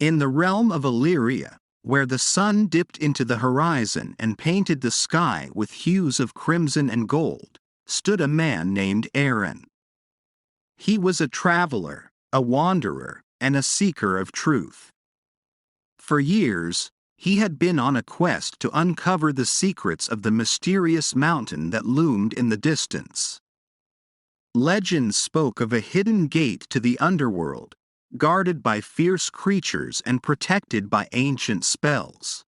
In the realm of Illyria, where the sun dipped into the horizon and painted the sky with hues of crimson and gold, stood a man named Aaron. He was a traveler, a wanderer, and a seeker of truth. For years, he had been on a quest to uncover the secrets of the mysterious mountain that loomed in the distance. Legends spoke of a hidden gate to the underworld, guarded by fierce creatures and protected by ancient spells.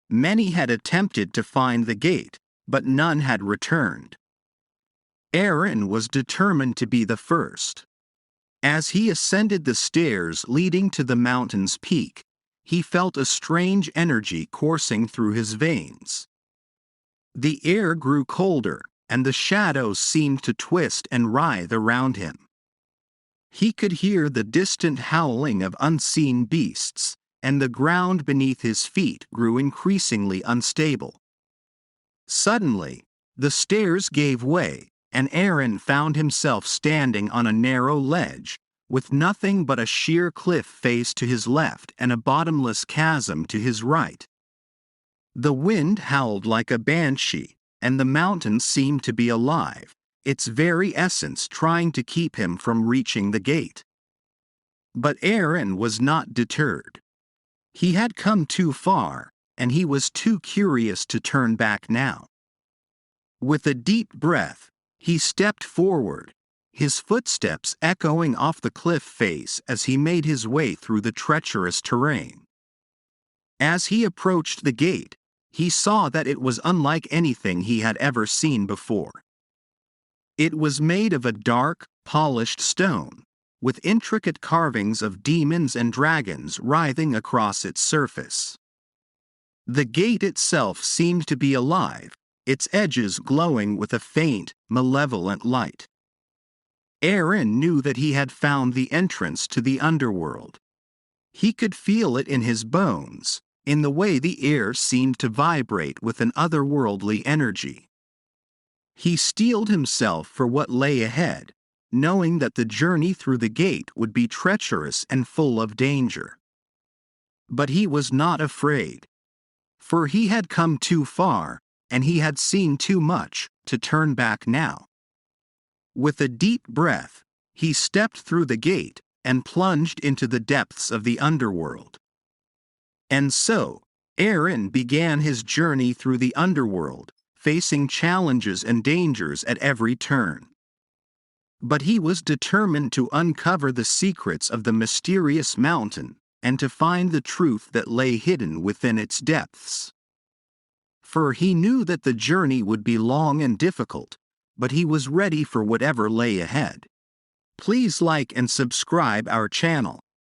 Many had attempted to find the gate, but none had returned. Aaron was determined to be the first. As he ascended the stairs leading to the mountain's peak, he felt a strange energy coursing through his veins. The air grew colder, and the shadows seemed to twist and writhe around him. He could hear the distant howling of unseen beasts, and the ground beneath his feet grew increasingly unstable. Suddenly, the stairs gave way, and Aaron found himself standing on a narrow ledge, with nothing but a sheer cliff face to his left and a bottomless chasm to his right. The wind howled like a banshee, and the mountain seemed to be alive, its very essence trying to keep him from reaching the gate. But Aaron was not deterred. He had come too far, and he was too curious to turn back now. With a deep breath, he stepped forward, his footsteps echoing off the cliff face as he made his way through the treacherous terrain. As he approached the gate, he saw that it was unlike anything he had ever seen before. It was made of a dark, polished stone, with intricate carvings of demons and dragons writhing across its surface. The gate itself seemed to be alive, its edges glowing with a faint, malevolent light. Aaron knew that he had found the entrance to the underworld. He could feel it in his bones, in the way the air seemed to vibrate with an otherworldly energy. He steeled himself for what lay ahead, knowing that the journey through the gate would be treacherous and full of danger. But he was not afraid. For he had come too far, and he had seen too much, to turn back now. With a deep breath, he stepped through the gate and plunged into the depths of the underworld. And so, Aaron began his journey through the underworld, facing challenges and dangers at every turn. But he was determined to uncover the secrets of the mysterious mountain and to find the truth that lay hidden within its depths. For he knew that the journey would be long and difficult, but he was ready for whatever lay ahead. Please like and subscribe our channel.